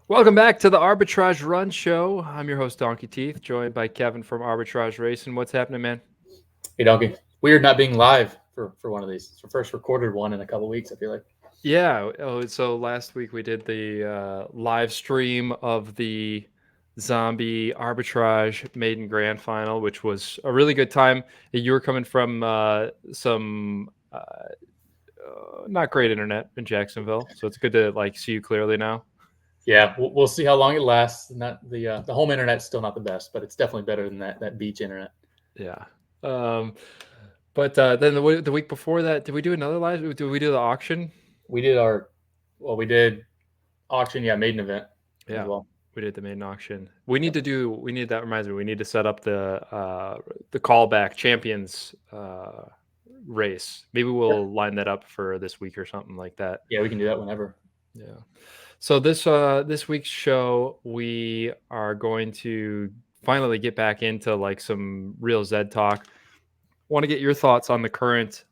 Welcome back to the Arbitrage.Run show. I'm your host, Donkey Teeth, joined by Kevin from Arbitrage Racing. What's happening, man? Hey, Donkey. Weird not being live for one of these. It's our first recorded one in a couple weeks, I feel like. Yeah. So last week we did the live stream of the Zombie Arbitrage Maiden Grand Final, which was a really good time. You were coming from some not great internet in Jacksonville, so it's good to see you clearly now. Yeah, we'll see how long it lasts. Not the home internet's still not the best, but it's definitely better than that beach internet. Yeah. Um, but then the week before that, did we do another live? Did we do the auction? We did auction, yeah, maiden event as Yeah, well. we did the maiden auction. That reminds me, we need to set up the callback champions race. Maybe Yeah, we'll line that up for this week or something like that. yeah, we can do that whenever. Yeah. So this week's show, we are going to finally get back into like some real Zed talk. Want to get your thoughts on the current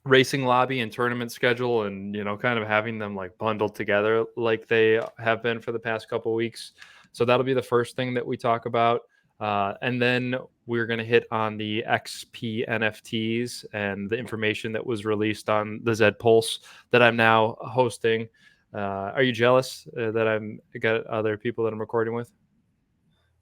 racing lobby and tournament schedule, and kind of having them like bundled together like they have been for the past couple weeks. So that'll be the first thing that we talk about, and then we're going to hit on the XP NFTs and the information that was released on the ZED Pulse that I'm now hosting. Are you jealous that I'm got other people that I'm recording with?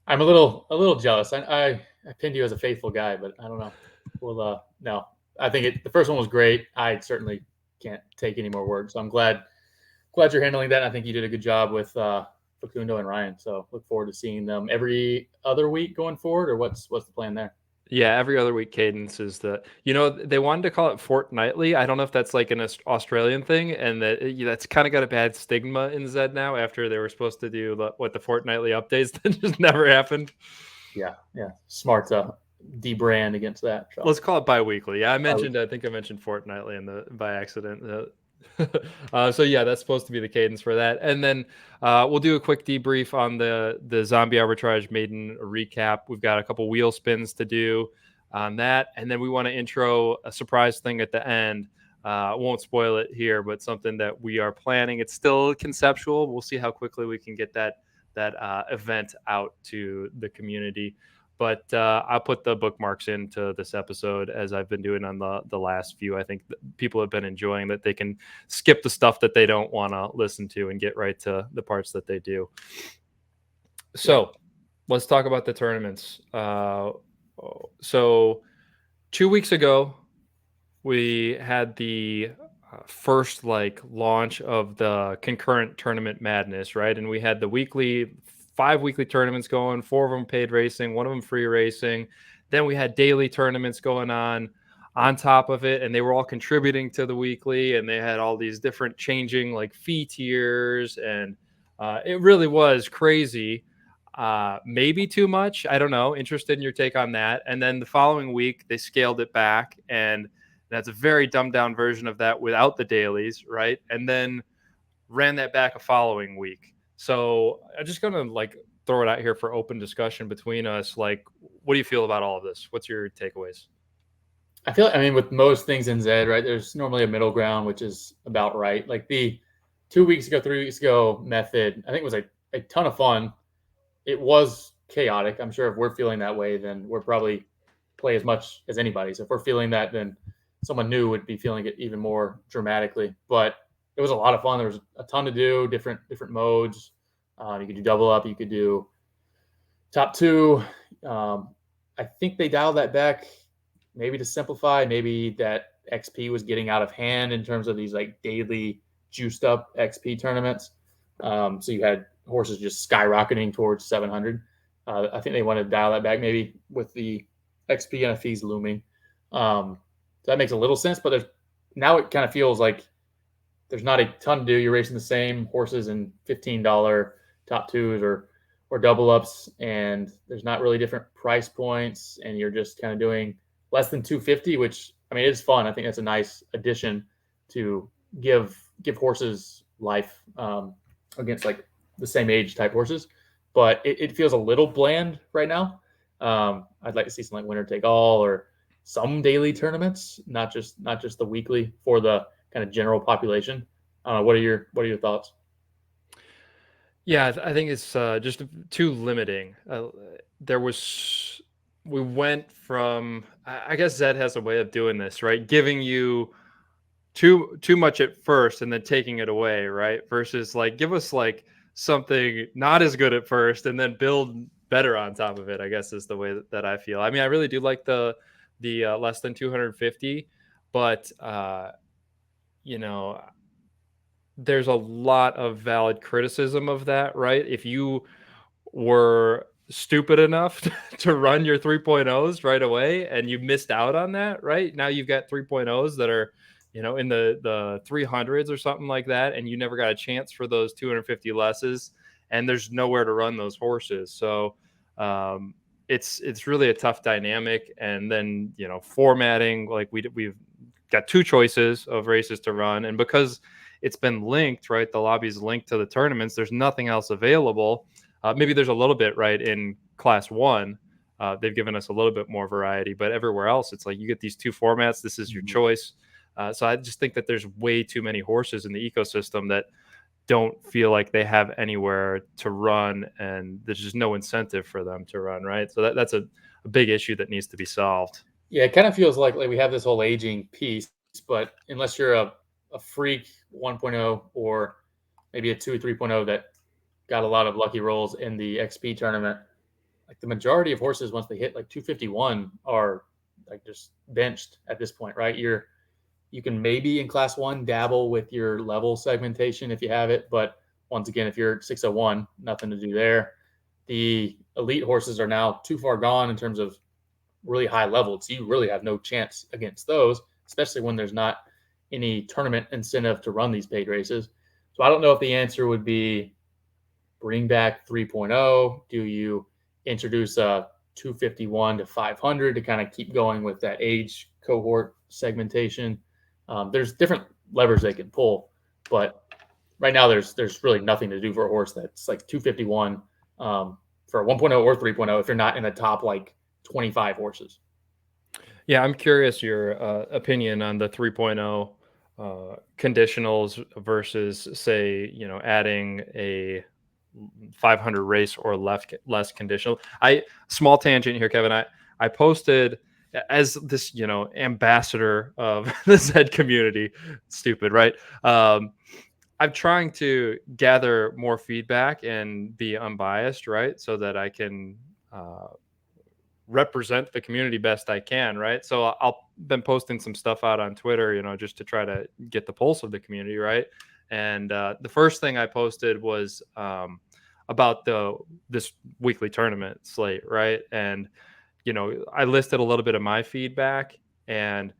I'm a little jealous. I pinned you as a faithful guy, but I don't know. Well, no, I think the first one was great. I certainly can't take any more work, so I'm glad you're handling that. I think you did a good job with Facundo and Ryan. So look forward to seeing them every other week going forward, or what's the plan there? Yeah, every other week cadence is they wanted to call it fortnightly. I don't know if that's like an Australian thing, and that's kind of got a bad stigma in Zed now after they were supposed to do the fortnightly updates that just never happened. Yeah, smart debrand against that. So Let's call it bi-weekly. Yeah, I would, I think I mentioned fortnightly by accident. So yeah, that's supposed to be the cadence for that, and then we'll do a quick debrief on the Zombie Arbitrage Maiden recap. We've got a couple wheel spins to do on that, and then we want to intro a surprise thing at the end. I won't spoil it here, but something that we are planning. It's still conceptual. We'll see how quickly we can get that event out to the community. But I'll put the bookmarks into this episode as I've been doing on the last few. I think people have been enjoying that they can skip the stuff that they don't want to listen to and get right to the parts that they do. So let's talk about the tournaments. So 2 weeks ago, we had the first launch of the concurrent tournament madness, right? And we had the 5 weekly tournaments going, 4 of them paid racing, 1 of them free racing. Then we had daily tournaments going on top of it, and they were all contributing to the weekly, and they had all these different changing fee tiers, and it really was crazy. Maybe too much, I don't know. Interested in your take on that. And then the following week they scaled it back, and that's a very dumbed down version of that without the dailies, right? And then ran that back a following week. So I'm just gonna throw it out here for open discussion between us. What do you feel about all of this? What's your takeaways? I mean, with most things in Zed, right, there's normally a middle ground, which is about right. Like the 2 weeks ago, 3 weeks ago method, I think was a ton of fun. It was chaotic. I'm sure if we're feeling that way, then we're probably play as much as anybody. So if we're feeling that, then someone new would be feeling it even more dramatically. But it was a lot of fun. There was a ton to do, different modes. You could do double up. You could do top two. I think they dialed that back, maybe to simplify. Maybe that XP was getting out of hand in terms of these daily juiced up XP tournaments. So you had horses just skyrocketing towards 700. I think they wanted to dial that back, maybe with the XP NFTs looming. So that makes a little sense, but now it kind of feels like there's not a ton to do. You're racing the same horses in $15 top twos or double ups, and there's not really different price points, and you're just kind of doing less than 250, which I mean it's fun. I think that's a nice addition to give horses life against the same age type horses, but it feels a little bland right now. I'd like to see some winner take all or some daily tournaments, not just the weekly for the kind of general population. What are your thoughts? Yeah, I think it's just too limiting. There was, we went from, I guess Zed has a way of doing this, right? Giving you too much at first and then taking it away, right? Versus like give us like something not as good at first and then build better on top of it. I guess is the way that I feel. I mean, I really do like the less than 250, but you know, there's a lot of valid criticism of that, right? If you were stupid enough to run your 3.0s right away and you missed out on that, right? Now you've got 3.0s that are, in the 300s or something like that, and you never got a chance for those 250 lesses, and there's nowhere to run those horses. So um, it's really a tough dynamic. And then formatting, like we've got two choices of races to run, and because it's been linked, right? The lobby's linked to the tournaments. There's nothing else available. Maybe there's a little bit right in class one. They've given us a little bit more variety, but everywhere else, it's like you get these two formats. This is your choice. So I just think that there's way too many horses in the ecosystem that don't feel like they have anywhere to run, and there's just no incentive for them to run, right? So that's a big issue that needs to be solved. Yeah, it kind of feels like we have this whole aging piece, but unless you're a freak 1.0 or maybe a 2 or 3.0 that got a lot of lucky rolls in the XP tournament, like the majority of horses once they hit like 251 are like just benched at this point, right? You can maybe in class one dabble with your level segmentation if you have it, but once again, if you're 601, nothing to do there. The elite horses are now too far gone in terms of really high level, so you really have no chance against those, especially when there's not any tournament incentive to run these paid races. So I don't know if the answer would be bring back 3.0. Do you introduce a 251 to 500 to kind of keep going with that age cohort segmentation? There's different levers they can pull, but right now there's really nothing to do for a horse that's like 251 for 1.0 or 3.0 if you're not in the top like 25 horses. Yeah, I'm curious your opinion on the 3.0 conditionals versus, say, adding a 500 race or less conditional. Small tangent here, Kevin. I posted as this, ambassador of the ZED community. Stupid, right? I'm trying to gather more feedback and be unbiased, right, so that I can represent the community best I can, right? So I'll been posting some stuff out on Twitter, just to try to get the pulse of the community, right? And the first thing I posted was about this weekly tournament slate, right? And I listed a little bit of my feedback, and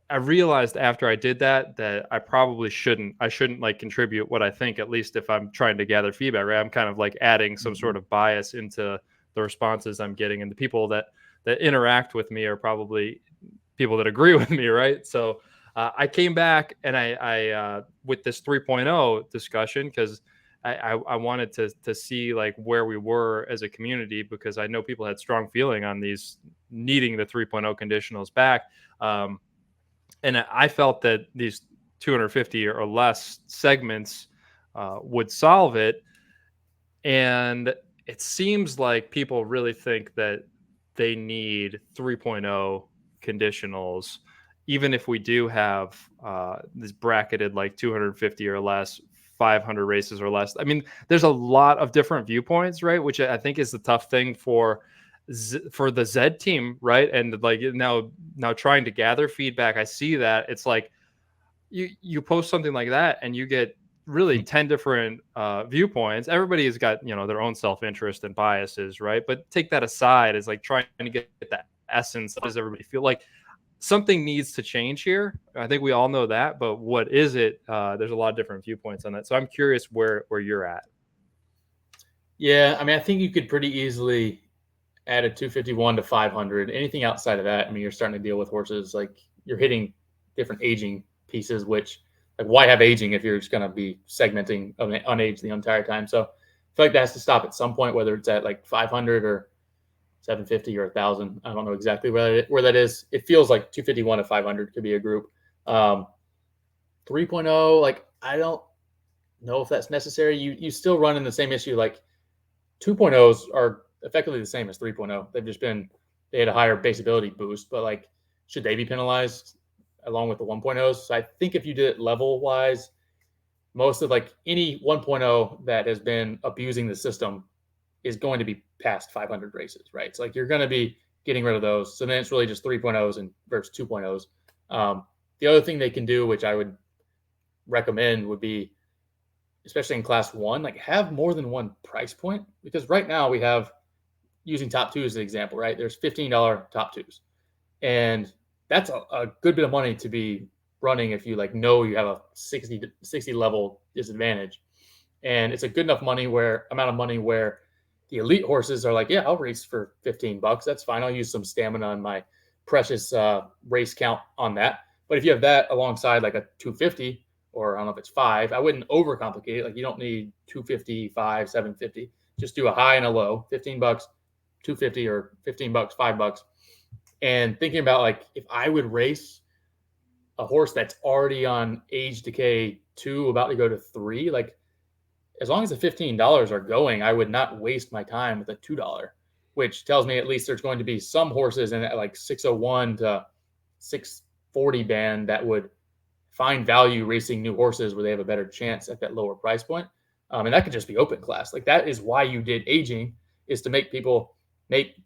I realized after I did that I probably shouldn't. I shouldn't like contribute what I think, at least if I'm trying to gather feedback, right? I'm kind of like adding some sort of bias into the responses I'm getting, and the people that interact with me are probably people that agree with me, right? So I came back and I with this 3.0 discussion, because I wanted to see like where we were as a community, because I know people had strong feeling on these needing the 3.0 conditionals back. And I felt that these 250 or less segments would solve it. And it seems like people really think that they need 3.0 conditionals, even if we do have this bracketed like 250 or less, 500 races or less. I mean, there's a lot of different viewpoints, right? Which I think is the tough thing for the ZED team, right? And like now trying to gather feedback, I see that it's like you post something like that and you get really 10 different viewpoints. Everybody has got their own self-interest and biases, right? But take that aside, is like trying to get that essence. Does everybody feel like something needs to change here? I think we all know that, but what is it? There's a lot of different viewpoints on that, so I'm curious where you're at. Yeah, I mean, I think you could pretty easily add a 251 to 500. Anything outside of that, I mean, you're starting to deal with horses like you're hitting different aging pieces, which like why have aging if you're just going to be segmenting unaged the entire time? So I feel like that has to stop at some point, whether it's at like 500 or 750 or 1,000. I don't know exactly where that is. It feels like 251 to 500 could be a group. 3.0, like I don't know if that's necessary. You still run in the same issue. Like 2.0s are effectively the same as 3.0. They had a higher base ability boost, but like, should they be penalized along with the 1.0s? So I think if you did it level wise, most of like any 1.0 that has been abusing the system is going to be past 500 races, right? So like you're going to be getting rid of those. So then it's really just 3.0s and versus 2.0s. The other thing they can do, which I would recommend, would be, especially in class one, like have more than one price point, because right now we have, using top two as an example, right? There's $15 top twos, and that's a good bit of money to be running if you like know you have a 60 level disadvantage, and it's a good enough amount of money where the elite horses are like, yeah, I'll race for $15. That's fine. I'll use some stamina on my precious race count on that. But if you have that alongside like a 250, or I don't know if it's five, I wouldn't overcomplicate it. Like you don't need 250, 750. Just do a high and a low, $15, 250, or $15, $5. And thinking about like, if I would race a horse that's already on age decay 2, about to go to 3, like as long as the $15 are going, I would not waste my time with a $2, which tells me at least there's going to be some horses in that like 601 to 640 band that would find value racing new horses where they have a better chance at that lower price point. And that could just be open class. Like that is why you did aging, is to make people make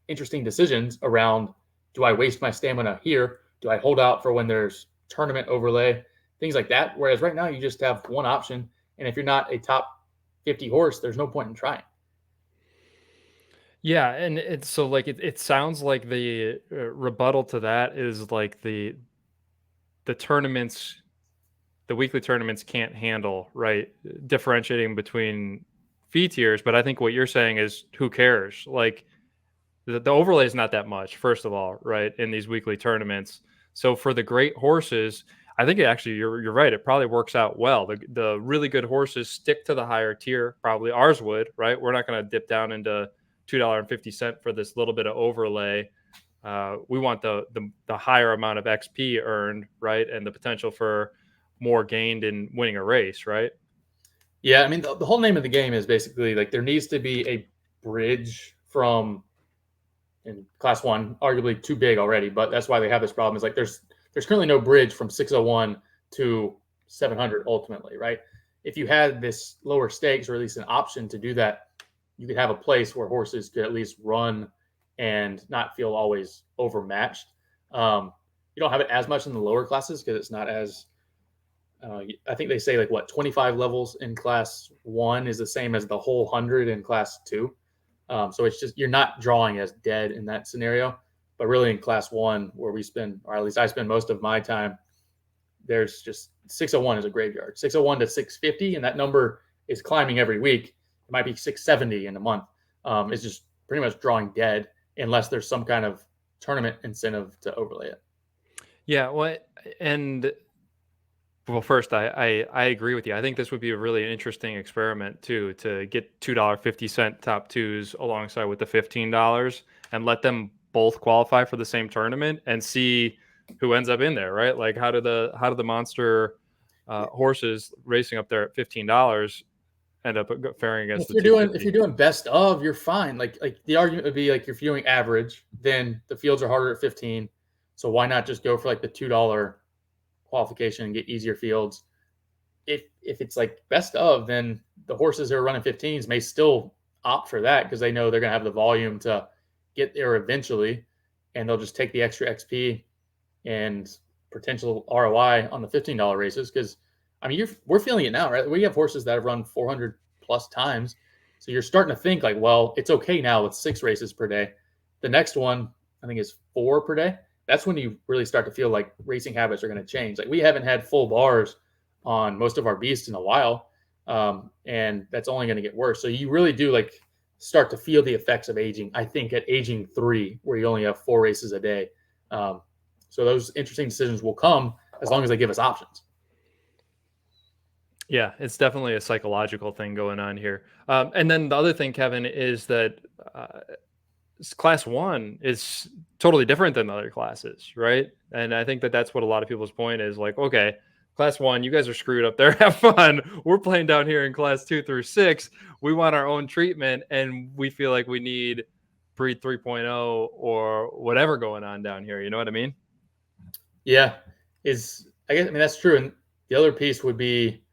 interesting decisions around, do I waste my stamina here? Do I hold out for when there's tournament overlay? Things like that. Whereas right now you just have one option. And if you're not a top 50 horse, there's no point in trying. Yeah, and it's so like it sounds like the rebuttal to that is like the tournaments, the weekly tournaments can't handle, right, differentiating between fee tiers. But I think what you're saying is, who cares? Like the overlay is not that much, first of all, right, in these weekly tournaments. So for the great horses, I think you're right. It probably works out well. The really good horses stick to the higher tier. Probably ours would, right? We're not going to dip down into $2.50 for this little bit of overlay. We want the higher amount of XP earned, right, and the potential for more gained in winning a race, right? Yeah, I mean, the whole name of the game is basically like there needs to be a bridge from, in class one, arguably too big already, but that's why they have this problem. Is like there's currently no bridge from 601 to 700 ultimately, right? If you had this lower stakes, or at least an option to do that, you could have a place where horses could at least run and not feel always overmatched. You don't have it as much in the lower classes because it's not as I think they say like what 25 levels in class one is the same as the whole 100 in class two. So it's just, you're not drawing as dead in that scenario. But really in class one, where we spend, or at least I spend most of my time, there's just 601 is a graveyard. 601 to 650, and that number is climbing every week. It might be 670 in a month. It's just pretty much drawing dead unless there's some kind of tournament incentive to overlay it. Yeah, well, and well, first, I agree with you. I think this would be a really interesting experiment too, to get $2.50 top twos alongside with the $15 and let them both qualify for the same tournament and see who ends up in there, right? Like how do the monster horses racing up there at $15 end up faring against If the you're doing if 250? you're doing best of, you're fine. Like the argument would be like, if you're doing average, then the fields are harder at 15. So why not just go for like the $2 qualification and get easier fields? If it's like best of, then the horses who are running 15s may still opt for that because they know they're going to have the volume to get there eventually, and they'll just take the extra XP and potential ROI on the $15 races. Because I mean, we're feeling it now, right? We have horses that have run 400 plus times, so you're starting to think like, well, it's okay now with 6 races per day. The next one, I think, is 4 per day. That's when you really start to feel like racing habits are going to change. Like we haven't had full bars on most of our beasts in a while, and that's only going to get worse. So you really do like start to feel the effects of aging. I think at aging 3, where you only have 4 races a day. So those interesting decisions will come as long as they give us options. Yeah, it's definitely a psychological thing going on here. And then the other thing, Kevin, is that uh, class one is totally different than the other classes, right? And I think that that's what a lot of people's point is, like, okay, Class 1, you guys are screwed up there. Have fun. We're playing down here in class 2 through 6. We want our own treatment, and we feel like we need Breed 3.0 or whatever going on down here. You know what I mean? Yeah, I mean that's true. And the other piece would be,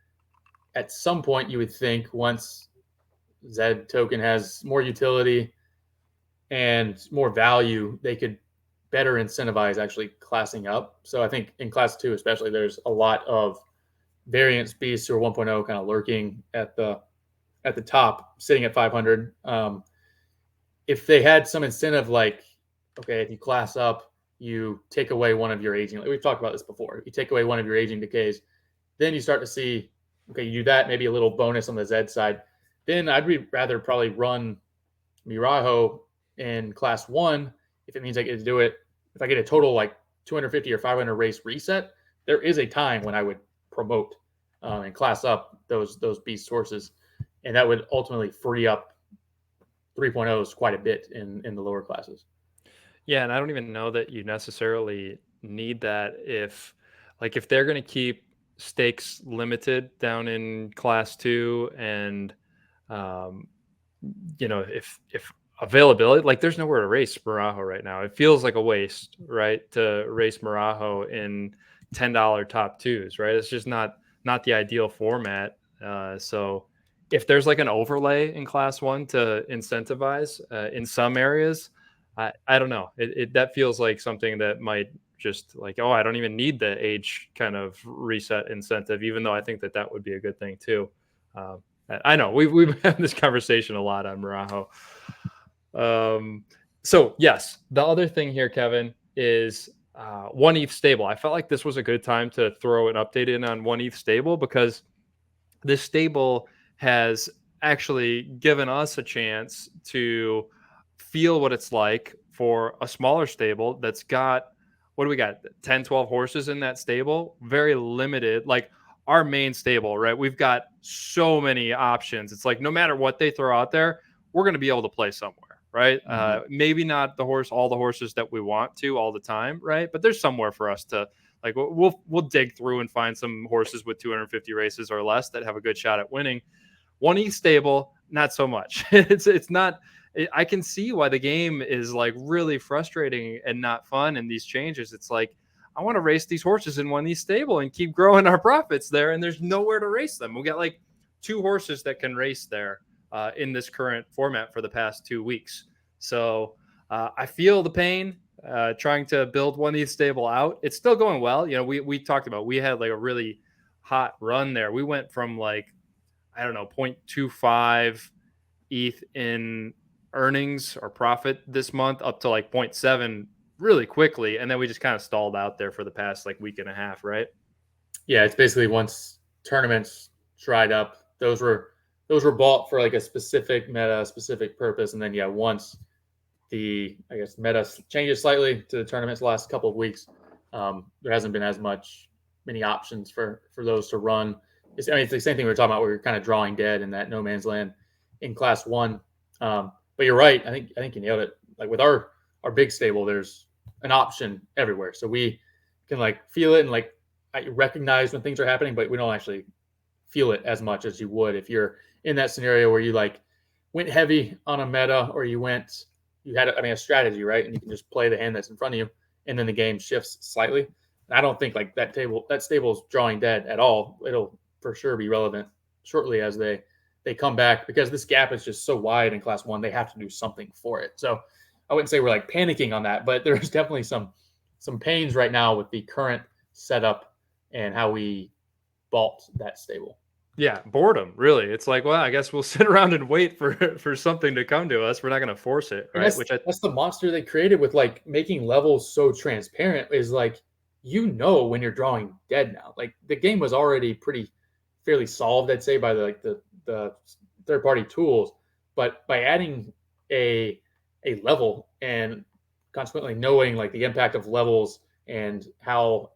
at some point, you would think once ZED token has more utility and more value, they could better incentivize actually classing up. So I think in class 2 especially, there's a lot of variance beasts or 1.0 kind of lurking at the top, sitting at 500. If they had some incentive, like, okay, if you class up, you take away one of your aging. Like we've talked about this before. You take away one of your aging decays, then you start to see, okay, you do that, maybe a little bonus on the ZED side. Then I'd rather probably run Mirajo in class 1 if it means I get to do it. If I get a total like 250 or 500 race reset, there is a time when I would promote and class up those beast sources, and that would ultimately free up 3.0s quite a bit in the lower classes. Yeah, and I don't even know that you necessarily need that if they're going to keep stakes limited down in class 2 and um if availability, like there's nowhere to race Marajo right now. It feels like a waste, right, to race Marajo in $10 top twos, right? It's just not the ideal format. So if there's like an overlay in class 1 to incentivize in some areas, I don't know. That feels like something that might just like, oh, I don't even need the age kind of reset incentive, even though I think that would be a good thing too. Um, I know we've had this conversation a lot on Marajo. So yes, the other thing here, Kevin, is 1 ETH stable. I felt like this was a good time to throw an update in on 1 ETH stable because this stable has actually given us a chance to feel what it's like for a smaller stable that's got, what do we got, 10 12 horses in that stable, very limited. Like our main stable, right, we've got so many options. It's like no matter what they throw out there, we're going to be able to play somewhere, right? Maybe not all the horses that we want to all the time, right, but there's somewhere for us to, like, we'll dig through and find some horses with 250 races or less that have a good shot at winning. 1 ETH stable, not so much. It's not. I can see why the game is like really frustrating and not fun in these changes. It's like I want to race these horses in 1 ETH stable and keep growing our profits there, and there's nowhere to race them. We got like 2 horses that can race there in this current format for the past 2 weeks. So I feel the pain. Trying to build 1 ETH stable out. It's still going well. You know, we talked about, we had like a really hot run there. We went from like, I don't know, 0.25 ETH in earnings or profit this month up to like 0.7 really quickly. And then we just kind of stalled out there for the past like week and a half, right? Yeah, it's basically once tournaments dried up, those were bought for like a specific meta, specific purpose, and then once the, I guess, meta changes slightly to the tournaments the last couple of weeks, there hasn't been as many options for those to run. It's the same thing we were talking about. We were kind of drawing dead in that no man's land in class 1. But you're right. I think you nailed it. Like with our big stable, there's an option everywhere, so we can like feel it and like recognize when things are happening, but we don't actually feel it as much as you would if you're in that scenario where you like went heavy on a meta, or you had a strategy, right? And you can just play the hand that's in front of you, and then the game shifts slightly. And I don't think like that stable is drawing dead at all. It'll for sure be relevant shortly as they come back, because this gap is just so wide in class 1. They have to do something for it. So I wouldn't say we're like panicking on that, but there's definitely some pains right now with the current setup and how we bought that stable. Yeah, boredom, really. It's like, well, I guess we'll sit around and wait for something to come to us. We're not going to force it, right? That's the monster they created with like making levels so transparent, is like, when you're drawing dead now. Like the game was already fairly solved, I'd say, by the third-party tools, but by adding a level and consequently knowing like the impact of levels and how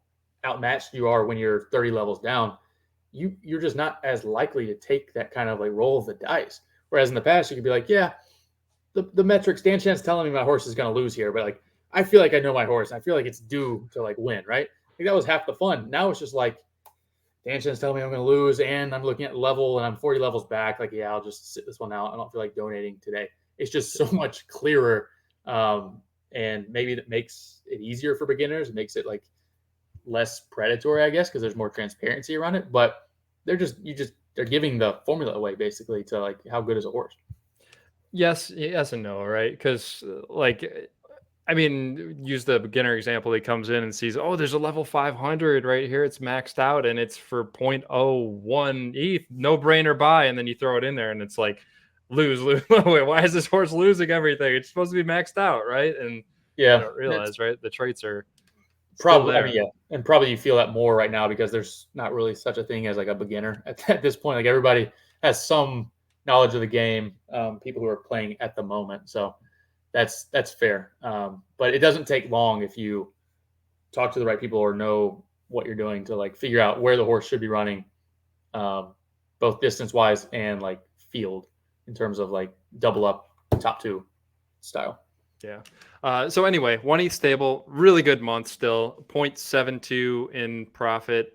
outmatched you are when you're 30 levels down, you're just not as likely to take that kind of like roll of the dice. Whereas in the past, you could be like, yeah, the metrics, Dan Chan's telling me my horse is going to lose here, but like I feel like I know my horse. I feel like it's due to like win, right? I think that was half the fun. Now it's just like, Danshan's telling me I'm going to lose, and I'm looking at level, and I'm 40 levels back. Like, yeah, I'll just sit this one out. I don't feel like donating today. It's just so much clearer, and maybe that makes it easier for beginners. It makes it like less predatory, I guess, because there's more transparency around it. But they're giving the formula away basically to like how good is a horse. Yes and no, right? Because I mean, use the beginner example. He comes in and sees, oh, there's a level 500 right here. It's maxed out and it's for 0.01 ETH, no brainer buy. And then you throw it in there and it's like, lose. Wait, why is this horse losing everything? It's supposed to be maxed out, right? And you Yeah, don't it's realize, right? The traits are still probably. I there. mean, yeah, and probably you feel that more right now because there's not really such a thing as like a beginner at this point. Like everybody has some knowledge of the game. People who are playing at the moment, so that's fair. But it doesn't take long if you talk to the right people or know what you're doing to like figure out where the horse should be running, um, both distance wise and like field in terms of like double up top two style. Yeah. So anyway, 1 ETH stable, really good month still, 0.72 in profit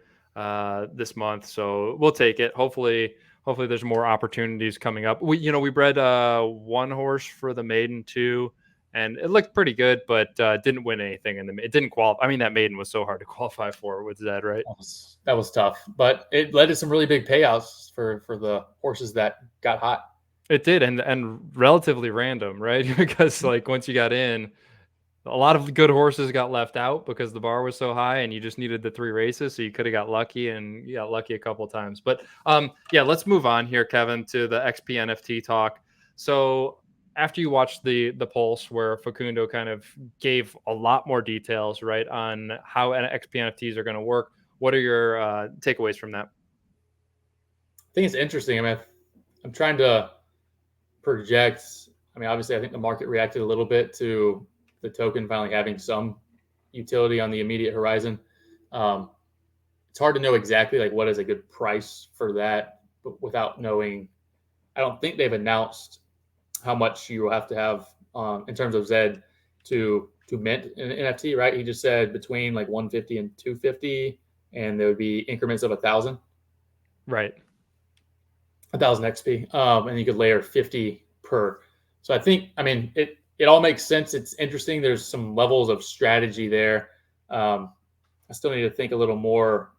this month. So we'll take it. Hopefully there's more opportunities coming up. We bred one horse for the maiden too, and it looked pretty good, but didn't win anything it didn't qualify. I mean, that maiden was so hard to qualify for with Zed, right? That was tough, but it led to some really big payouts for the horses that got hot. It did, and relatively random, right? Because like once you got in, a lot of good horses got left out because the bar was so high and you just needed the 3 races. So you could have got lucky and you got lucky a couple of times. But yeah, let's move on here, Kevin, to the XP NFT talk. So after you watched the Pulse where Facundo kind of gave a lot more details, right, on how XP NFTs are going to work, what are your takeaways from that? I think it's interesting. I mean, I'm trying to project. I mean, obviously, I think the market reacted a little bit to the token finally having some utility on the immediate horizon. Um, it's hard to know exactly like what is a good price for that, but without knowing, I don't think they've announced how much you will have to have in terms of ZED to mint an NFT, right? He just said between like 150 and 250, and there would be increments of 1,000. Right. 1,000 XP, and you could layer 50 per. So I think, I mean, it all makes sense. It's interesting. There's some levels of strategy there. I still need to think a little more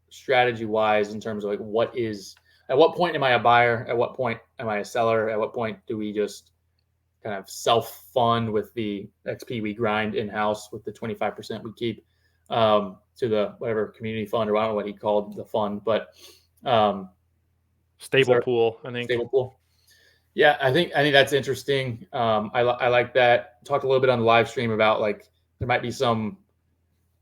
strategy wise in terms of like at what point am I a buyer? At what point am I a seller? At what point do we just kind of self fund with the XP we grind in house with the 25% we keep to the whatever community fund, or I don't know what he called the fund, but Stable pool, I think. stable pool. Yeah, I think that's interesting. I like that. Talked a little bit on the live stream about like there might be some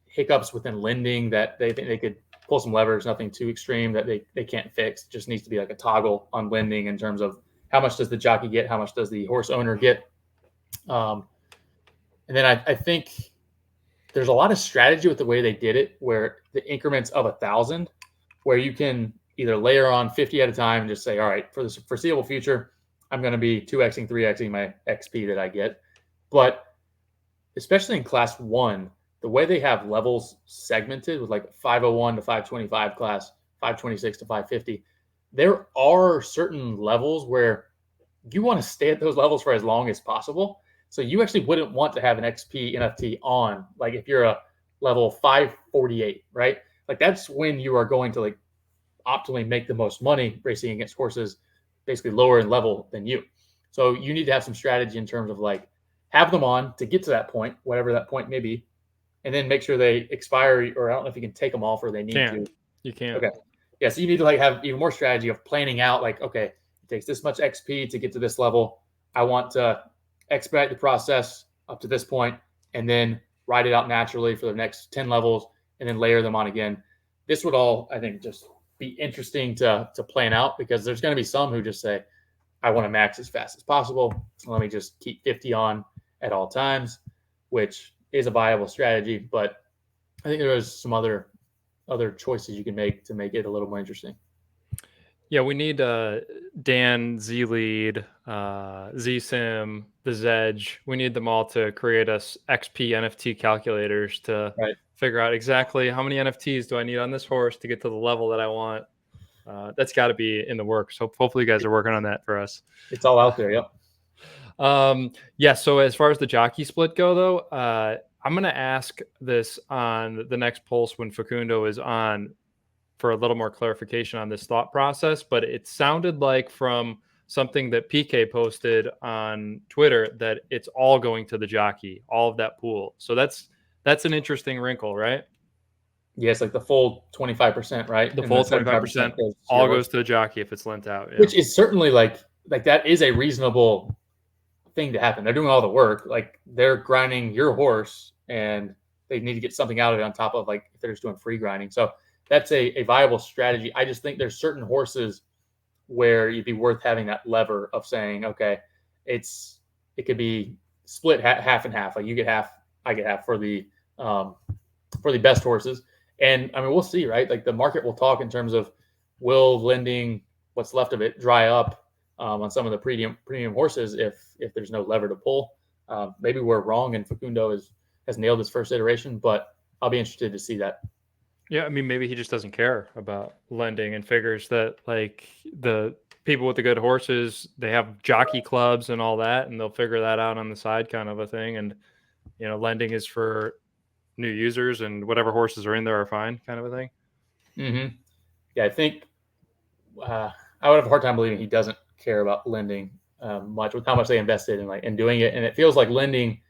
hiccups within lending that they think they could pull some levers, nothing too extreme that they can't fix. It just needs to be like a toggle on lending in terms of how much does the jockey get, how much does the horse owner get. And then I think there's a lot of strategy with the way they did it, where the increments of 1,000, where you can either layer on 50 at a time and just say, all right, for the foreseeable future, I'm going to be 2xing, 3xing my XP that I get. But especially in class one, the way they have levels segmented with like 501 to 525 class, 526 to 550, there are certain levels where you want to stay at those levels for as long as possible. So you actually wouldn't want to have an XP NFT on, like if you're a level 548, right? Like that's when you are going to like optimally make the most money racing against horses basically lower in level than you. So you need to have some strategy in terms of like have them on to get to that point, whatever that point may be, and then make sure they expire, or I don't know if you can take them off or they need to. You can't. Okay. Yeah. So you need to like have even more strategy of planning out like, okay, it takes this much XP to get to this level. I want to expedite the process up to this point and then ride it out naturally for the next 10 levels and then layer them on again. This would all, I think, just be interesting to plan out because there's going to be some who just say, I want to max as fast as possible. So let me just keep 50 on at all times, which is a viable strategy. But I think there's some other choices you can make to make it a little more interesting. Yeah, we need Dan, Z-Lead, Z-Sim, the Zedge. We need them all to create us XP NFT calculators to Right. figure out exactly how many NFTs do I need on this horse to get to the level that I want. That's got to be in the works. So hopefully you guys are working on that for us. It's all out there. Yep. Yeah. So as far as the jockey split go, though, I'm gonna ask this on the next pulse when Facundo is on for a little more clarification on this thought process. But it sounded like from something that PK posted on Twitter that it's all going to the jockey, all of that pool. So that's an interesting wrinkle, right? Yes, like the full 25%, right? The And the full 75% 25% goes to your all horse, goes to the jockey if it's lent out. Yeah. which is certainly like that is a reasonable thing to happen. They're doing all the work. Like they're grinding your horse and they need to get something out of it on top of like if they're just doing free grinding. So that's a viable strategy. I just think there's certain horses where you'd be worth having that lever of saying, okay, it could be split half and half. Like you get half, I get half for the best horses. And I mean, we'll see, right? Like the market will talk in terms of will lending what's left of it dry up on some of the premium horses if there's no lever to pull. Maybe we're wrong and Facundo has nailed his first iteration, but I'll be interested to see that. Yeah, I mean, maybe he just doesn't care about lending and figures that like the people with the good horses, they have jockey clubs and all that, and they'll figure that out on the side, kind of a thing. And lending is for new users, and whatever horses are in there are fine, kind of a thing. Mm-hmm. Yeah, I think I would have a hard time believing he doesn't care about lending much with how much they invested in doing it, and it feels like lending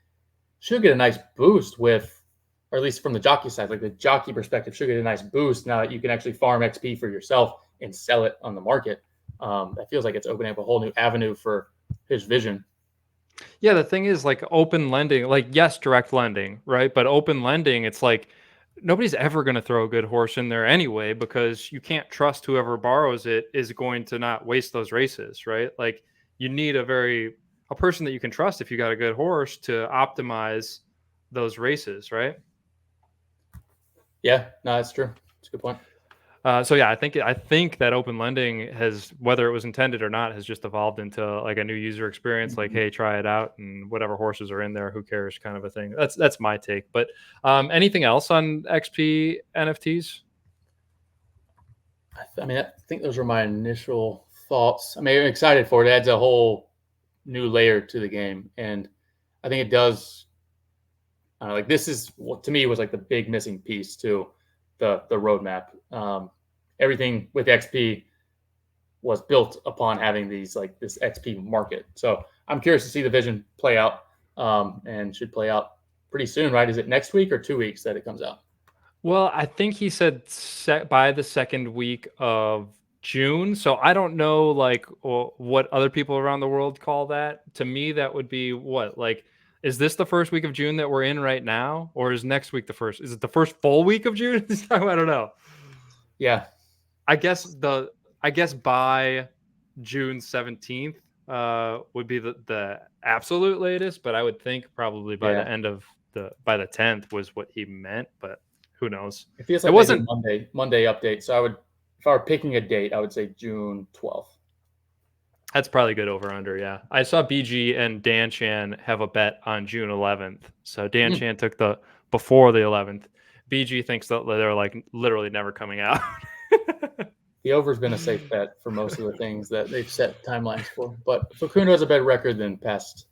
should get a nice boost with, or at least from the jockey side, like the jockey perspective should get a nice boost now that you can actually farm XP for yourself and sell it on the market. That feels like it's opening up a whole new avenue for his vision. Yeah, the thing is, like, open lending, like, yes, direct lending, right? But open lending, it's like nobody's ever going to throw a good horse in there anyway because you can't trust whoever borrows it is going to not waste those races, right? Like, you need a person that you can trust if you got a good horse to optimize those races, right? Yeah, no, that's true. That's a good point. So yeah, I think that open lending has, whether it was intended or not, has just evolved into like a new user experience. Like, Mm-hmm. hey, try it out, and whatever horses are in there, who cares, kind of a thing. That's my take. But anything else on XP NFTs? I mean, I think those were my initial thoughts. I mean, I'm excited for it. It adds a whole new layer to the game, and I think it does. Like this is what to me was like the big missing piece to the roadmap. Everything with XP was built upon having these like this XP market. So I'm curious to see the vision play out, and should play out pretty soon, right? Is it next week or 2 weeks that it comes out? Well, I think he said by the second week of June. So I don't know, like, what other people around the world call that. To me, that would be what? Like, is this the first week of June that we're in right now, or is next week the first? Is it the first full week of June? I don't know. Yeah, I guess by June 17th would be the absolute latest, but I would think probably by yeah. the end of by the 10th was what he meant, but who knows? It feels It like they did wasn't. Monday update. So I would, if I were picking a date, I would say June 12th. That's probably good over under. Yeah, I saw BG and Dan Chan have a bet on June 11th. So Dan Hmm. Chan took the before the 11th. BG thinks that they're like literally never coming out. The over's been a safe bet for most of the things that they've set timelines for. But Facundo has a better record than past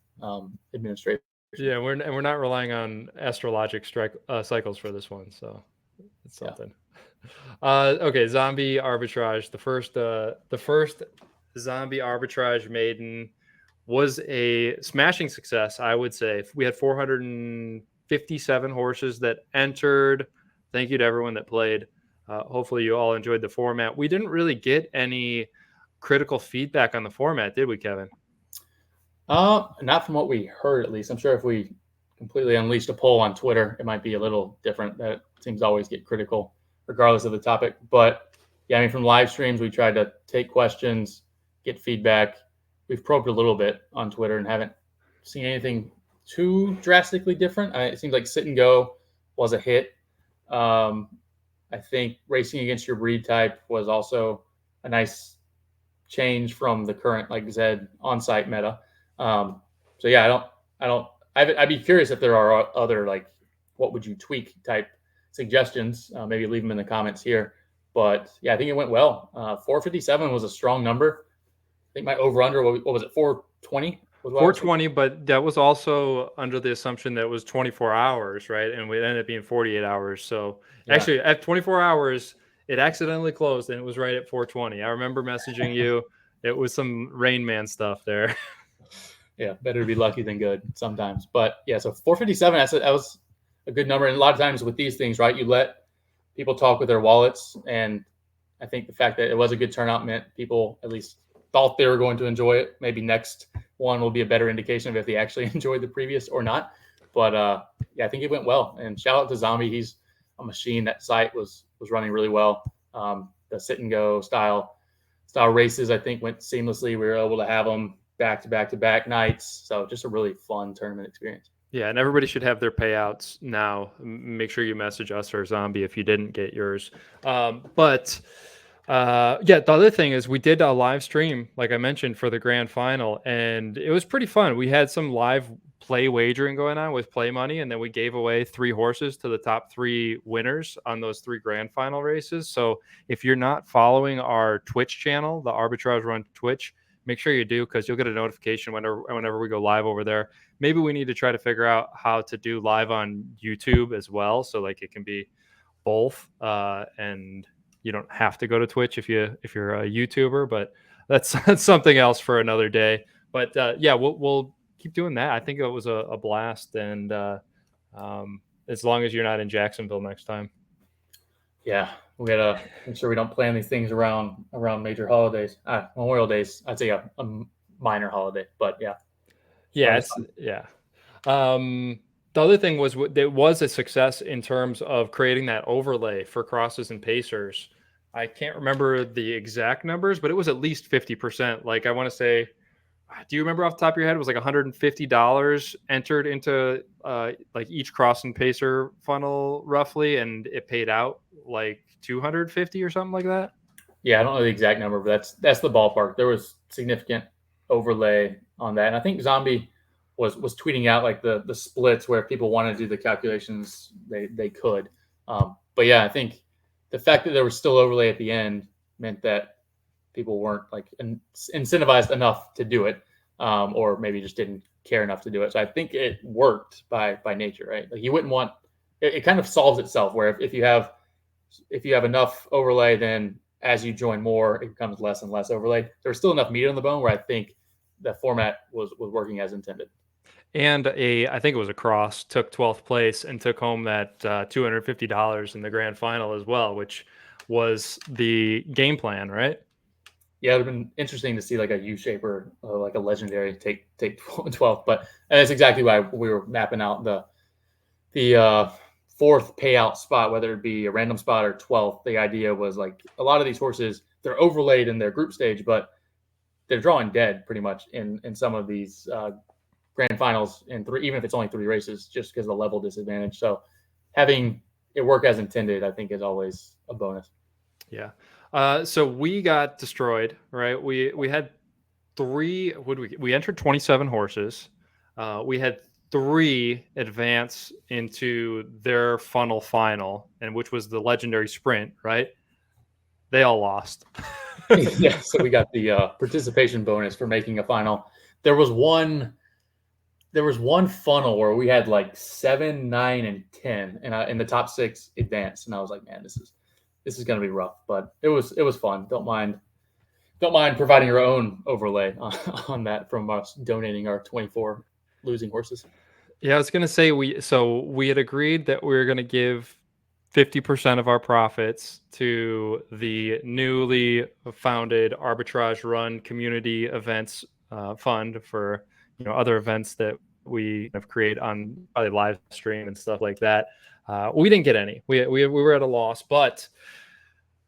administration. Yeah, we're not relying on astrologic cycles for this one, so it's Yeah. something. Okay, Zombie Arbitrage. The first Zombie Arbitrage Maiden was a smashing success, I would say. We had 457 horses that entered. Thank you to everyone that played. Hopefully, you all enjoyed the format. We didn't really get any critical feedback on the format, did we, Kevin? Not from what we heard, at least. I'm sure if we completely unleashed a poll on Twitter, it might be a little different. That seems to always get critical, regardless of the topic. But yeah, I mean, from live streams, we tried to take questions, get feedback. We've probed a little bit on Twitter and haven't seen anything too drastically different. It seems like sit and go was a hit. Um, I think racing against your breed type was also a nice change from the current like ZED on-site meta. So yeah, I'd be curious if there are other like what would you tweak type suggestions. Maybe leave them in the comments here. But yeah, I think it went well. 457 was a strong number. I think my over under, what was it, 420? Was what I was 420, but that was also under the assumption that it was 24 hours, right? And it ended up being 48 hours. So yeah. actually, at 24 hours, it accidentally closed and it was right at 420. I remember messaging you. It was some Rain Man stuff there. Yeah, better to be lucky than good sometimes. But yeah, so 457, that was a good number. And a lot of times with these things, right, you let people talk with their wallets. And I think the fact that it was a good turnout meant people at least thought they were going to enjoy it. Maybe next one will be a better indication of if they actually enjoyed the previous or not. But yeah, I think it went well. And shout out to Zombie. He's a machine. That site was running really well. The sit and go style races, I think, went seamlessly. We were able to have them back to back to back nights. So just a really fun tournament experience. Yeah, and everybody should have their payouts now. Make sure you message us or Zombie if you didn't get yours. But yeah, the other thing is we did a live stream, like I mentioned, for the grand final, and it was pretty fun. We had some live play wagering going on with play money, and then we gave away 3 horses to the top 3 winners on those 3 grand final races. So if you're not following our Twitch channel, the Arbitrage.Run Twitch, make sure you do, because you'll get a notification whenever we go live over there. Maybe we need to try to figure out how to do live on YouTube as well, so like it can be both, and you don't have to go to Twitch if you're a YouTuber, but that's something else for another day. But yeah, we'll keep doing that. I think it was a blast, and as long as you're not in Jacksonville next time. Yeah, we gotta make sure we don't plan these things around major holidays. Memorial Days, I'd say a minor holiday, but yeah. Yeah, yeah. The other thing was it was a success in terms of creating that overlay for crosses and pacers. I can't remember the exact numbers, but it was at least 50%. Like I want to say, do you remember off the top of your head? It was like $150 entered into like each cross and pacer funnel roughly, and it paid out like 250 or something like that. Yeah, I don't know the exact number, but that's the ballpark. There was significant overlay on that, and I think Zombie was tweeting out like the splits where if people wanted to do the calculations, they could. But yeah, I think the fact that there was still overlay at the end meant that people weren't like incentivized enough to do it, or maybe just didn't care enough to do it. So I think it worked by nature, right? Like you wouldn't want it kind of solves itself where if you have enough overlay, then as you join more, it becomes less and less overlay. There's still enough meat on the bone where I think the format was working as intended. And I think it was a cross, took 12th place and took home that $250 in the grand final as well, which was the game plan, right? Yeah, it would have been interesting to see like a U shaper or like a legendary take 12th, but that's exactly why we were mapping out the fourth payout spot, whether it be a random spot or 12th. The idea was like a lot of these horses, they're overlaid in their group stage, but they're drawing dead pretty much in some of these grand finals in 3, even if it's only 3 races, just because of the level disadvantage. So having it work as intended, I think, is always a bonus. Yeah. So we got destroyed, right? We had 3. We entered 27 horses. We had 3 advance into their funnel final, and which was the legendary sprint, right? They all lost. Yeah, so we got the participation bonus for making a final. There was one funnel where we had like 7, 9, and 10, and in the top 6 advanced, and I was like, man, this is going to be rough, but it was fun. Don't mind providing your own overlay on that from us donating our 24 losing horses. Yeah, I was gonna say we had agreed that we were gonna give 50% of our profits to the newly founded Arbitrage.Run community events fund for other events that we have create on probably live stream and stuff like that. We didn't get any. We were at a loss, but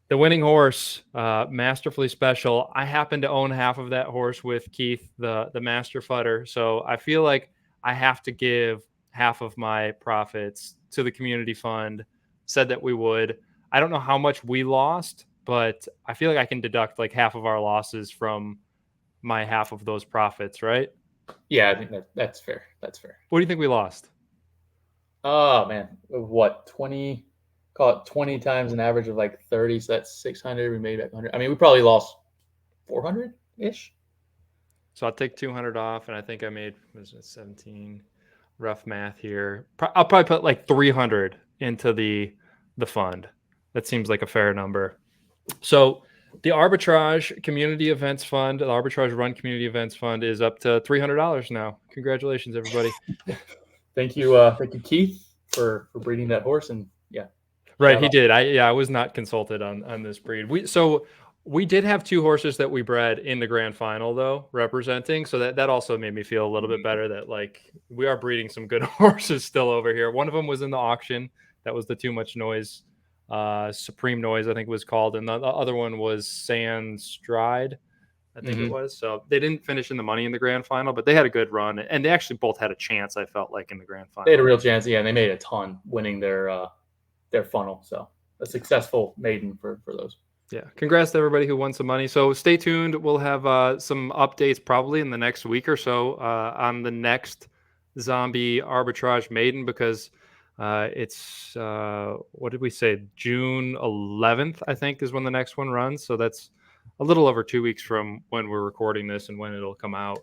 the winning horse, Masterfully Special. I happen to own half of that horse with Keith, the master fudder. So I feel like I have to give half of my profits to the community fund. Said that we would. I don't know how much we lost, but I feel like I can deduct like half of our losses from my half of those profits, right? Yeah, I think that's fair. That's fair. What do you think we lost? Oh man, what 20? Call it 20 times an average of like 30, so that's 600. We made back 100. I mean, we probably lost 400 ish. So I'll take 200 off, and I think I made, was it 17? Rough math here. I'll probably put like 300 into the fund. That seems like a fair number. So the Arbitrage Community Events Fund, the Arbitrage.Run Community Events Fund, is up to $300 now. Congratulations, everybody! Thank you, Keith, for breeding that horse, and yeah, Right, he did. I was not consulted on this breed. We did have 2 horses that we bred in the grand final though, representing. So that also made me feel a little bit better that like we are breeding some good horses still over here. One of them was in the auction. That was the Too Much Noise, Supreme Noise, I think it was called, and the other one was Sand Stride, I think it was. So they didn't finish in the money in the grand final, but they had a good run, and they actually both had a chance. I felt like in the grand final, they had a real chance. Yeah, and they made a ton winning their funnel. So a successful maiden for those. Yeah. Congrats to everybody who won some money. So stay tuned. We'll have some updates probably in the next week or so on the next Zombie Arbitrage Maiden, because it's, what did we say? June 11th, I think, is when the next one runs. So that's a little over 2 weeks from when we're recording this and when it'll come out.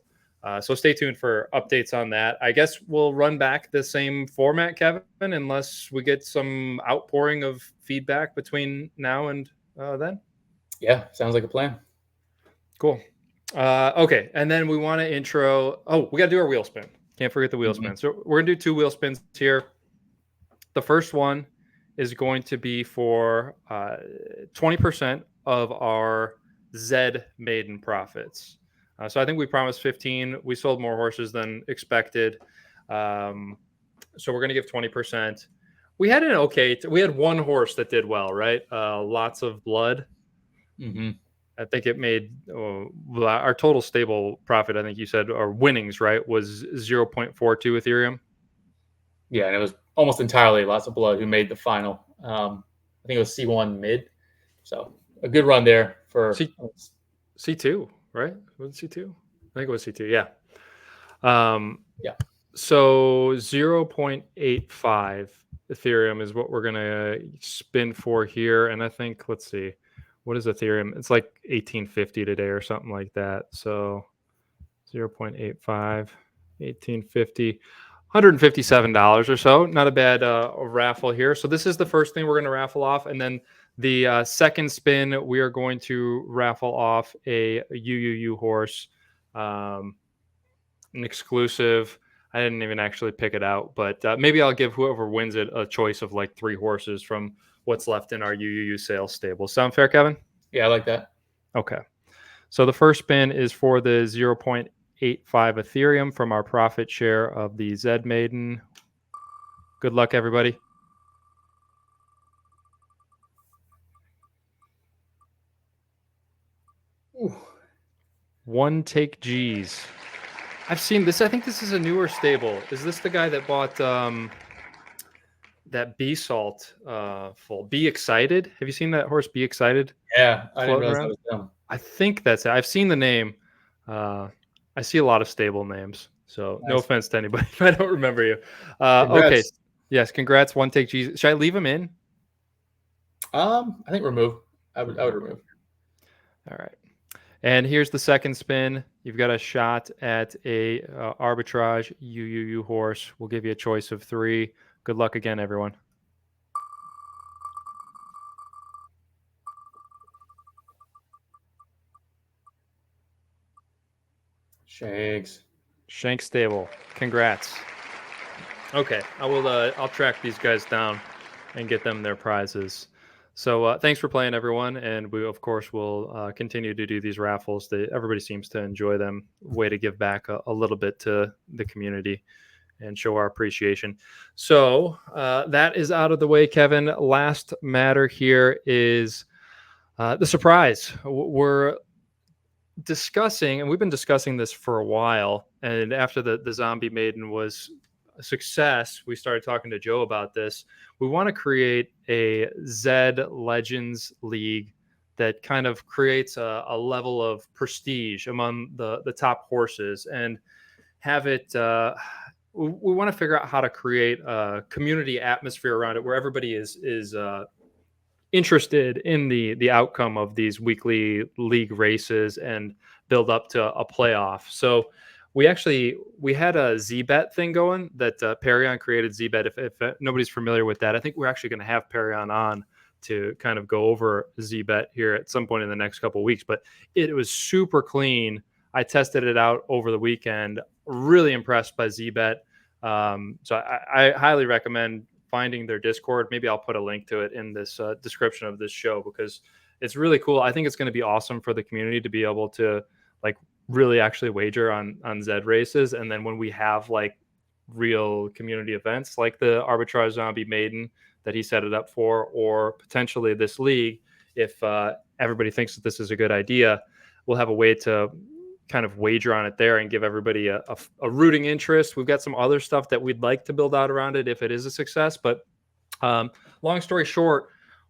So stay tuned for updates on that. I guess we'll run back the same format, Kevin, unless we get some outpouring of feedback between now and then. Yeah, sounds like a plan. Cool. Okay, and then we want to intro. Oh, we got to do our wheel spin. Can't forget the wheel spin. So we're gonna do 2 wheel spins here. The first one is going to be for 20% of our ZED Maiden profits. So I think we promised 15. We sold more horses than expected. So we're going to give 20%. We had we had one horse that did well, right? Lots of blood. I think it made our total stable profit. I think you said, or winnings, right, was 0.42 Ethereum. Yeah, and it was almost entirely Lots of Blood who made the final. I think it was C1 mid. So a good run there for C2, right? Was it C2? I think it was C2. Yeah. Yeah. So 0.85 Ethereum is what we're going to spin for here. And I think, let's see, what is Ethereum? It's like 1850 today or something like that. So 0.85, 1850, $157 or so. Not a bad raffle here. So this is the first thing we're going to raffle off. And then the second spin, we are going to raffle off a UUU horse, an exclusive. I didn't even actually pick it out, but maybe I'll give whoever wins it a choice of like 3 horses from what's left in our UUU sales stable. Sound fair, Kevin? Yeah, I like that. Okay. So the first spin is for the 0.85 Ethereum from our profit share of the ZED Maiden. Good luck, everybody. Ooh. One Take G's. I've seen this. I think this is a newer stable. Is this the guy that bought that Bee Salt full? Be Excited. Have you seen that horse, Be Excited? Yeah, I didn't realize that was them. I think that's it. I've seen the name. I see a lot of stable names. So nice. No offense to anybody if I don't remember you. Okay. Yes, congrats. One Take G's. Should I leave him in? I think remove. I would remove. All right. And here's the second spin. You've got a shot at a Arbitrage UUU horse. We'll give you a choice of 3. Good luck again, everyone. Shanks stable. Congrats. Okay, I'll track these guys down and get them their prizes. So thanks for playing, everyone, and we of course will continue to do these raffles. Everybody seems to enjoy them. Way to give back a little bit to the community and show our appreciation. So that is out of the way, Kevin. Last matter here is the surprise. We're discussing, and we've been discussing this for a while, and after the Zombie Maiden was a success, we started talking to Joe about this. We want to create a ZED Legends League that kind of creates a level of prestige among the top horses, and have it. We want to figure out how to create a community atmosphere around it where everybody is interested in the outcome of these weekly league races and build up to a playoff. So we had a ZBet thing going that Perion created ZBet. If nobody's familiar with that, I think we're actually going to have Perion on to kind of go over ZBet here at some point in the next couple of weeks. But it was super clean. I tested it out over the weekend. Really impressed by ZBet. So I highly recommend finding their Discord. Maybe I'll put a link to it in this description of this show, because it's really cool. I think it's going to be awesome for the community to be able to like really actually wager on ZED races. And then when we have like real community events like the Arbitrage Zombie Maiden that he set it up for, or potentially this league, if everybody thinks that this is a good idea, we'll have a way to kind of wager on it there and give everybody a rooting interest. We've got some other stuff that we'd like to build out around it if it is a success. But long story short,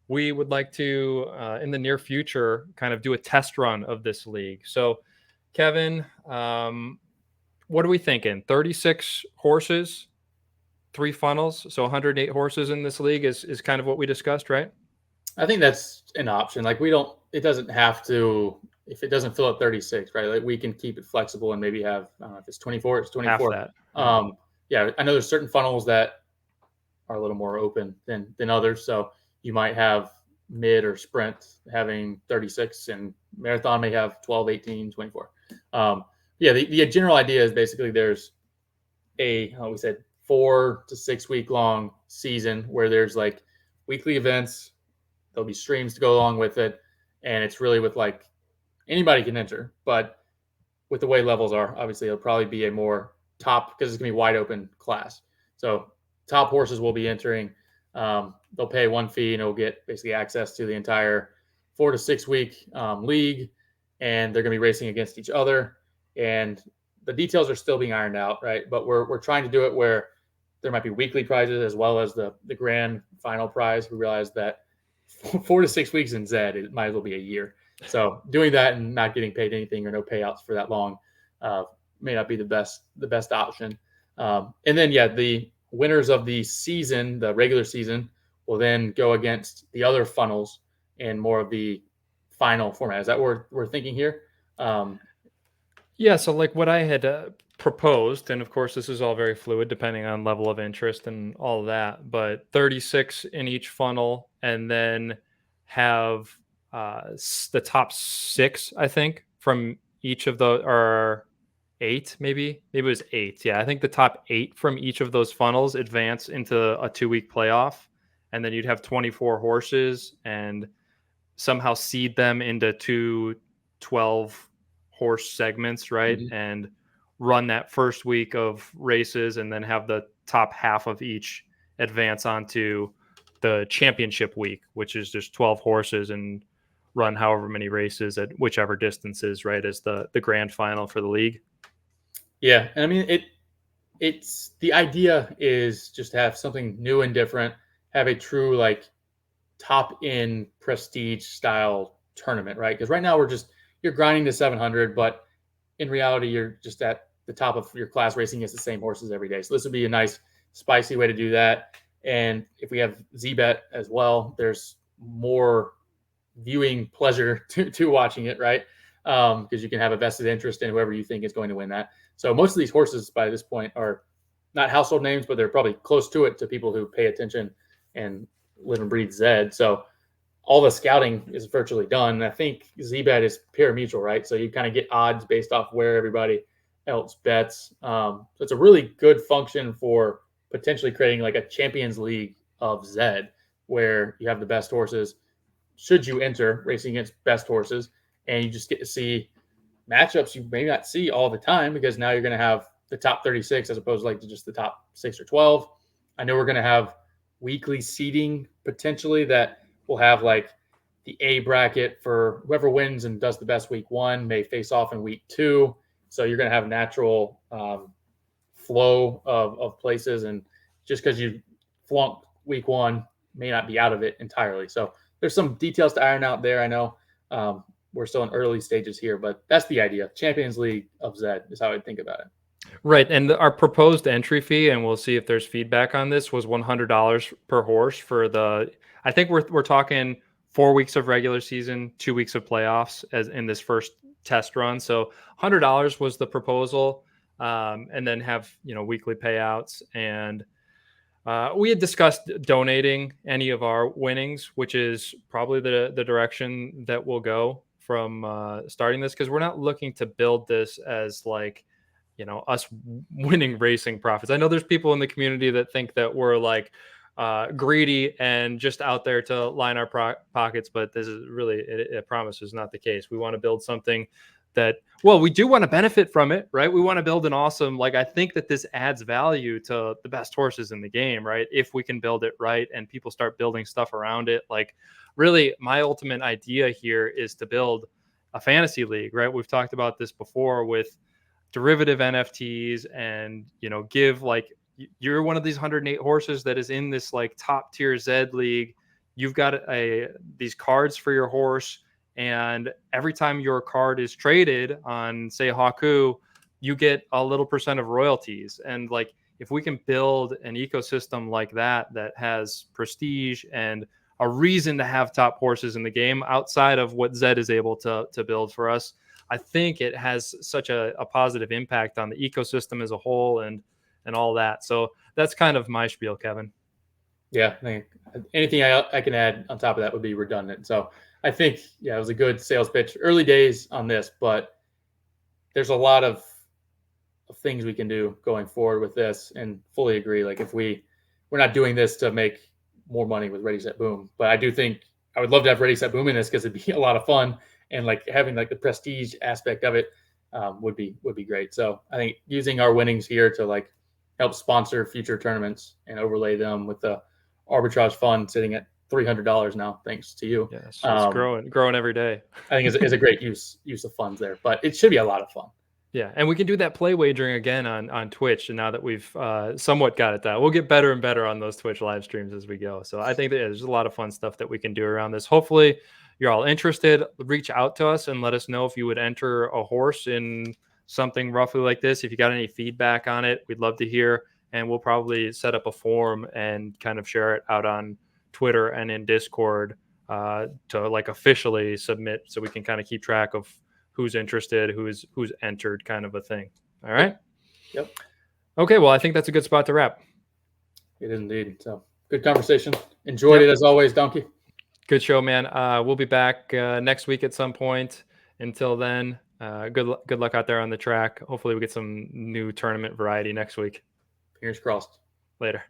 we would like to, in the near future, kind of do a test run of this league. So, Kevin, what are we thinking? 36 horses, 3 funnels. So 108 horses in this league is kind of what we discussed, right? I think that's an option. Like it doesn't have to, if it doesn't fill at 36, right? Like we can keep it flexible and maybe have, I don't know if it's 24, it's 24. Half that. Yeah, I know there's certain funnels that are a little more open than others. So you might have mid or sprint having 36, and marathon may have 12, 18, 24. Yeah, the general idea is basically there's we said 4 to 6 week long season where there's like weekly events. There'll be streams to go along with it. And it's really with like anybody can enter, but with the way levels are, obviously it'll probably be a more top, because it's gonna be wide open class. So top horses will be entering. They'll pay one fee and it'll get basically access to the entire 4 to 6 week league, and they're gonna be racing against each other. And the details are still being ironed out, right? But we're trying to do it where there might be weekly prizes as well as the grand final prize. We realize that 4 to 6 weeks in ZED, it might as well be a year. So doing that and not getting paid anything or no payouts for that long may not be the best option. And then the winners of the season, the regular season, will then go against the other funnels in more of the final format. Is that what we're thinking here? Yeah, so like what I had proposed, and of course this is all very fluid depending on level of interest and all of that, but 36 in each funnel, and then have the top 6, I think, from each of those, or 8 maybe it was 8. Yeah, I think the top 8 from each of those funnels advance into a 2-week playoff, and then you'd have 24 horses and somehow seed them into 2 12 horse segments, right? Mm-hmm. And run that first week of races, and then have the top half of each advance onto the championship week, which is just 12 horses, and run however many races at whichever distances, right, as the grand final for the league. Yeah, and I mean it's the idea is just to have something new and different, have a true like top end prestige style tournament, right? Because right now you're grinding to 700, but in reality, you're just at the top of your class racing against the same horses every day. So this would be a nice, spicy way to do that. And if we have ZBet as well, there's more viewing pleasure to watching it, right? Because you can have a vested interest in whoever you think is going to win that. So most of these horses by this point are not household names, but they're probably close to it to people who pay attention and live and breathe ZED. So all the scouting is virtually done. I think ZBet is pari-mutuel, right? So you kind of get odds based off where everybody else bets. So it's a really good function for potentially creating like a Champions League of ZED, where you have the best horses, should you enter, racing against best horses, and you just get to see matchups you may not see all the time, because now you're going to have the top 36 as opposed to just the top 6 or 12. I know we're going to have weekly seeding potentially that will have like the A bracket for whoever wins and does the best week 1 may face off in week 2. So you're going to have natural flow of places, and just because you flunked week 1 may not be out of it entirely. So there's some details to iron out there. I know We're still in early stages here, but that's the idea. Champions League of ZED is how I think about it. Right. And our proposed entry fee, and we'll see if there's feedback on this, was $100 per horse for the, I think we're talking 4 weeks of regular season, 2 weeks of playoffs as in this first test run. So $100 was the proposal. And then have, weekly payouts. And we had discussed donating any of our winnings, which is probably the direction that we'll go from starting this, because we're not looking to build this as like, us winning racing profits. I know there's people in the community that think that we're like greedy and just out there to line our pockets, but this is really, I promise, is not the case. We want to build something that, well, we do want to benefit from it, right? We want to build an awesome, like, I think that this adds value to the best horses in the game, right? If we can build it right and people start building stuff around it. Like, really, my ultimate idea here is to build a fantasy league, right? We've talked about this before with derivative NFTs, and give, like, you're one of these 108 horses that is in this like top tier ZED league. You've got these cards for your horse, and every time your card is traded on, say, Haku, you get a little percent of royalties. And like, if we can build an ecosystem like that has prestige and a reason to have top horses in the game outside of what ZED is able to build for us, I think it has such a positive impact on the ecosystem as a whole and all that. So that's kind of my spiel, Kevin. Yeah, I think anything I can add on top of that would be redundant. So I think, yeah, it was a good sales pitch. Early days on this, but there's a lot of things we can do going forward with this, and fully agree. Like, if we're not doing this to make more money with Ready Set Boom, but I do think I would love to have Ready Set Boom in this because it'd be a lot of fun, and like having like the prestige aspect of it would be great. So I think using our winnings here to like help sponsor future tournaments and overlay them with the arbitrage fund sitting at $300 now, thanks to you. Yes, it's growing every day. I think is a great use of funds there, but it should be a lot of fun. Yeah, and we can do that play wagering again on Twitch. And now that we've somewhat got it down, we'll get better and better on those Twitch live streams as we go. So I think that there's a lot of fun stuff that we can do around this. Hopefully you're all interested. Reach out to us and let us know if you would enter a horse in something roughly like this. If you got any feedback on it, we'd love to hear. And we'll probably set up a form and kind of share it out on Twitter and in Discord to like officially submit, so we can kind of keep track of who's interested, who's entered, kind of a thing. All right. Yep. Okay. Well, I think that's a good spot to wrap. It is indeed. So good conversation. Enjoyed it as always, Donkey. Good show, man. We'll be back next week at some point. Until then, good luck out there on the track. Hopefully we get some new tournament variety next week. Fingers crossed. Later.